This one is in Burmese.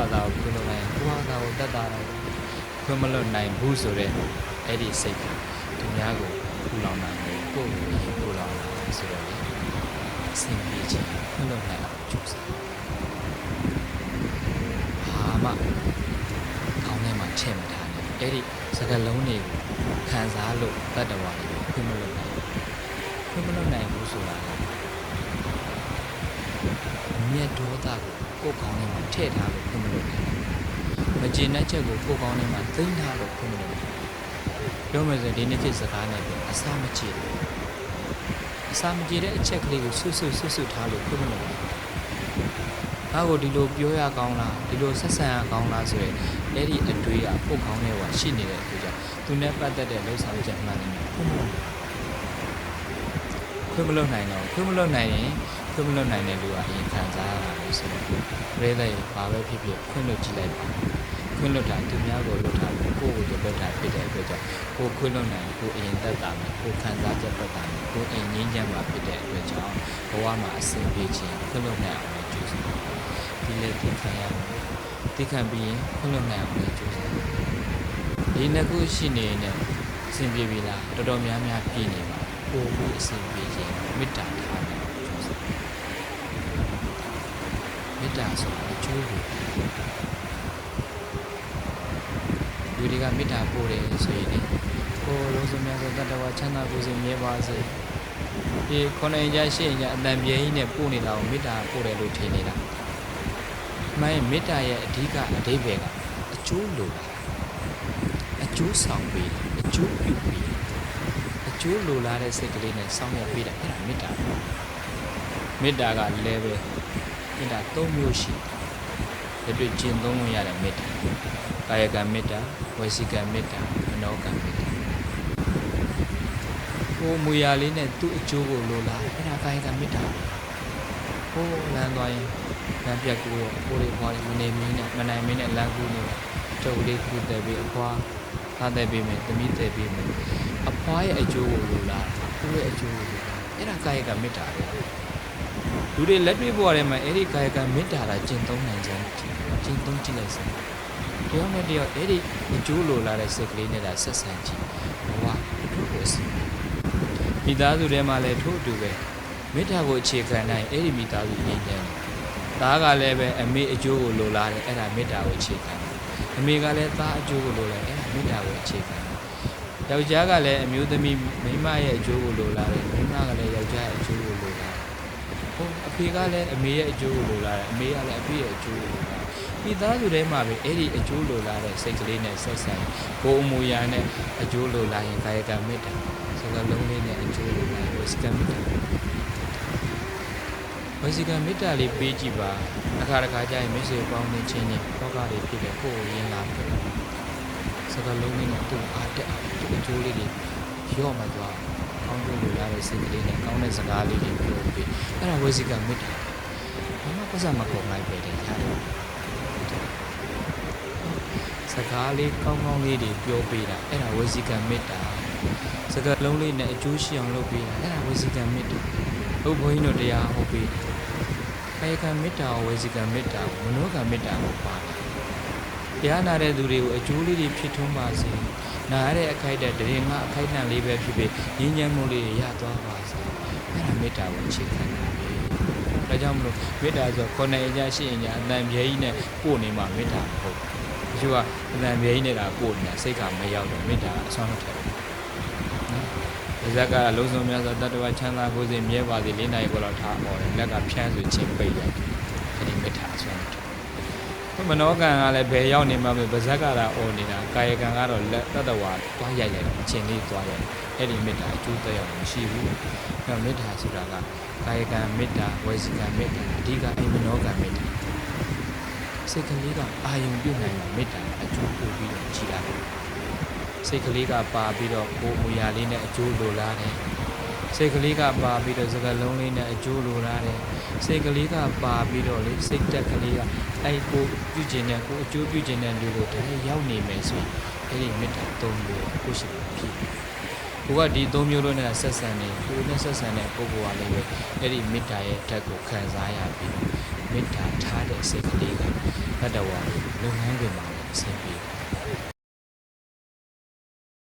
ဟာသာကိုခွင့်လွှတ်နိုင်ကိုဟာသာကိုတတ်တာတော့ခွင့်မလွှတ်နိုင်ဘူးဆိုတဲ့အဲ့ဒီစိတ်ကသူများကိုပူလောင်နိုင်တယ်ကိုယ့်ကိုရင်ပူလောင်လာဆိုတော့လေအစဉ်ပြေခြင်းခွင့်လွှတ်နိုင်အောင်ကြိုးစားဘာမှကောင်းထဲမှာထည့်မထားနဲ့အဲ့ဒီစကားလုံးတွေကိုခံစားလို့တတ်တော်တွေကိုခွင့်မလွှတ်နိုင်ဘူးဆိုတာကမြတ်ဒေါသကိုကိုယ်ကောင်းထဲမှာထည့်ထားလို့ခွင့်မလွှတ်နိုင်မကျေနပ်ချက်ကိုကိုယ်ကောင်းထဲမှာသိမ်းထားလို့ခွင့်မလွှတ်နိုင်ပြောမယ်ဆိုရင်ဒီနေ့ခေတ်စကားနဲ့ပြောအစာမကျေတဲ့အချက်ကလေးကိုဆွထားလို့ခွင့်မလွှတ်နိုင်ငါ့ကိုဒီလိုပြောရကောင်းလားဒီလိုဆက်ဆံရကောင်းလားဆိုရင်အဲ့ဒီအတွေးကကိုယ်ကောင်းထဲမှာရှိနေတဲ့အတွက်ကြောင့်သူနဲ့ပတ်သက်တဲ့လှုပ်ဆောင်ချက်မှန်တယ်ခွင့်မလွှတ်နိုင်တော့ခွင့်မလွှတ်နိုင်ရင်ခွင့်မလွှတ်နိုင်တဲ့လူကအရင်ခံစားရတာလို့ဆိုတော့ရဲတဲ့ဘာပဲဖြစ်ဖြစ်ခွင့်လွှတ်ကြည့်လိုက်ပါခွင့်လွှတ်တာသူများကိုလွှတ်တာကိုယ့်ကိုယ်လွှတ်တာဖြစ်တဲ့အတွက်ကြောင့်ကိုခွင့်လွှတ်နိုင်ကိုအရင်သက်သာမယ်ကိုခံစားချက်သက်သာမယ်ကိုအိမ်ငြင်းချမ်းမှာဖြစ်တဲ့အတွက်ကြောင့်ဘဝမှာအဆင်ပြေခြင်းခွင့်လွှတ်နိုင်အောင်လည်းကြိုးစားဒီလေသိခံရမယ်သိခံပြီးရင်ခွင့်လွှတ်နိုင်အောင်လည်းကြိုးစားဒီနှစ်ခုရှိနေရင်အဆင်ပြေပြီလားတော်တော်များများပြည်နေပါပို့ပြီးအဆင်ပြေခြင်းမေတ္တာထားတယ်မေတ္တာဆိုတာအကျိုးကိုလူတွေကမေတ္တာပို့တယ်ဆိုရင်ကိုယ်လုံးစုံများစွာတတ္တဝါချမ်းသာကိုယ်စိတ်မြဲပါစေဒီခုနှစ်ညရှစ်ညအတန်ပြေကြီးနဲ့ပို့နေတာကိုမေတ္တာပို့တယ်လို့ထင်နေတာမှန်မေတ္တာရဲ့အဓိကအဓိပ္ပာယ်ကအကျိုးလိုတာအကျိုးဆောင်ပေးအကျိုးပြုပေးအကျိုးလိုလားတဲ့စိတ်ကလေးနဲ့ဆောင်ရွက်ပေးတာအဲ့ဒါမေတ္တာမေတ္တာကလည်းပဲမေတ္တာ၃မျိုးရှိတယ်တွေ့ကျင့်သုံးလို့ရတဲ့မေတ္တာကာယကံမေတ္တာဝစီကံမေတ္တာမနောကံမေတ္တာကိုမူရလေးနဲ့သူ့အကျိုးကိုလိုလားအဲ့ဒါကာယကံမေတ္တာဟိုလမ်းသွားရင်လမ်းပြတ်ကိုကိုလေးဖွားလေးမနေမင်းနဲ့မနိုင်မင်းနဲ့လမ်းကူးနေတော့လေးကူးတယ်ပြီးအဖွားသားတယ်ပြီးမယ်သမီးတယ်ပြီးမယ်အဖွားရဲ့အကျိုးကိုလိုလားကိုရဲ့အကျိုးကိုလိုလားအဲ့ဒါကာယကံမေတ္တာပဲလူတွေလက်တွေ့ဘဝထဲမှာအဲ့ဒီကာယကံမေတ္တာတာကျင့်သုံးနိုင်ကြတယ်ကျင့်သုံးကြည့်လိုက်စမ်းတယောက်နဲ့တယောက်အဲ့ဒီအကျိုးလိုလားတဲ့စိတ်ကလေးနဲ့ဒါဆက်ဆံကြည့်ဘဝအထူးကိုအစီမိသားစုထဲမှာလည်းထို့အတူပဲမေတ္တာကိုအခြေခံနိုင်အဲ့ဒီမိသားစုငြိမ်းချမ်းတယ်သားကလည်းပဲအမေအကျိုးကိုလိုလားတယ်အဲ့ဒါမေတ္တာကိုအခြေခံတယ်အမေကလည်းသားအကျိုးကိုလိုလားအဲ့ဒါမေတ္တာကိုအခြေခံတယ်ယောက်ျားကလည်းအမျိုးသမီးမိန်းမရဲ့အကျိုးကိုလိုလားတယ်မိန်းမကလည်းယောက်ျားရဲ့အကျိုးကိုလိုလားအဖေကလည်းအမေရဲ့အကျိုးကိုလိုလားတယ်အမေကလည်းအဖေရဲ့အကျိုးကိုလိုလားမိသားစုထဲမှာပဲအဲ့ဒီအကျိုးလိုလားတဲ့စိတ်ကလေးနဲ့ဆက်ဆံကိုယ်အမူအရာနဲ့အကျိုးလိုလားရင်ကာယကံမေတ္တာစကားလုံးလေးနဲ့အကျိုးလိုလားဝစီကံမေတ္တာဝစီကံမေတ္တာလေးပေးကြည့်ပါအခါတခါကျရင်မိတ်ဆွေပေါင်းနေချင်းချင်းတောကတွေဖြစ်တယ်ကိုယ်ကိုရင်းလာတယ်စကားလုံးလေးနဲ့သူ့အားတက်အောင်သူ့အကျိုးလေးတွေရော့မှသွားကောင်းကျိုးလိုလားတဲ့စိတ်ကလေးနဲ့ကောင်းတဲ့စကားလေးတွေပြောပြီးအဲ့ဒါဝစီကံမေတ္တာဘာမှပတ်စံမကုန်လိုက်ပဲတဲ့ရတယ်စကားလေးကောင်းကောင်းလေးတွေပြောပေးတာအဲ့ဒါဝစီကံမေတ္တာစကားလုံးလေးနဲ့အကျိုးရှိအောင်လုပ်ပေးတာအဲ့ဒါဝစီကံမေတ္တာဟုတ်ဘုန်းကြီးတို့တရားဟောပေးတယ်ကာယကံမေတ္တာဝစီကံမေတ္တာမနောကံမေတ္တာကိုပါတယ်တရားနာတဲ့သူတွေကိုအကျိုးလေးတွေဖြစ်ထွန်းပါစေနာရတဲ့အခိုက်တဲ့တရင်ကအခိုက်တန့်လေးပဲဖြစ်ဖြစ်ငြိမ်းချမ်းမှုလေးရသွားပါစေအဲ့ဒါမေတ္တာကိုအခြေခံတာပဲဒါကြောင့်မလို့မေတ္တာဆိုခုနှစ်အကြရှိရင်အတန်ပြဲကြီးနဲ့ပို့နေမှာမေတ္တာမဟုတ်ဘူးသူကအတန်ပြဲကြီးနဲ့ဒါပို့နေတာစိတ်ကမရောက်တော့မေတ္တာအဆောင်မထက်ဘူးဇက်ကလုံးစုံများစွာတတ္တဝချမ်းသာကိုယ်စိတ်မြဲပါစေ၄နိုင်ကိုတော့ထားအောင်လက်ကဖြန်းဆိုချင်းပိတ်ရတယ်ဒီမေတ္တာအဆောင်မထက်ဘူးမနောကံကလည်းဘယ်ရောက်နေမှမဗဇက်ကတာအော်နေတာကာယကံကတော့လက်တတ္တဝါသွားရိုက်လိုက်အချင်းလေးသွားရိုက်အဲ့ဒီမေတ္တာအကျိုးသက်ရောက်မရှိဘူးအဲ့မေတ္တာဆိုတာကကာယကံမေတ္တာဝစီကံမေတ္တာအဓိကအိမနောကံမေတ္တာစိတ်ကလေးကအာယုံပြုနိုင်မှာမေတ္တာအကျိုးပို့ပြီးတော့ကြည်လာတယ်စိတ်ကလေးကပါပြီးတော့ကိုယ်မူရာလေးနဲ့အကျိုးလိုလားတယ်စိတ်ကလေးကပါပြီးတော့စကားလုံးလေးနဲ့အကျိုးလိုလားတယ်စိတ်ကလေးကပါပြီးတော့လေစိတ်တက်ကလေးကအဲ့ကိုပြုကျင်တဲ့ကိုအကျိုးပြုကျင်တဲ့လူကိုတည်းရောက်နေမယ်ဆိုရင်အဲ့ဒီမေတ္တာ၃မျိုးကိုရှိဖြစ်ကိုကဒီ၃မျိုးလုံးနဲ့ဆက်ဆံနေကိုနဲ့ဆက်ဆံတဲ့ပုဂ္ဂိုလ်ကလည်းပဲအဲ့ဒီမေတ္တာရဲ့ဓာတ်ကိုခံစားရပြီးမေတ္တာထားတဲ့စိတ်ကလေးက တ္တဝါတွေလုပ်ငန်းတွေမှာအဆင်ပြေ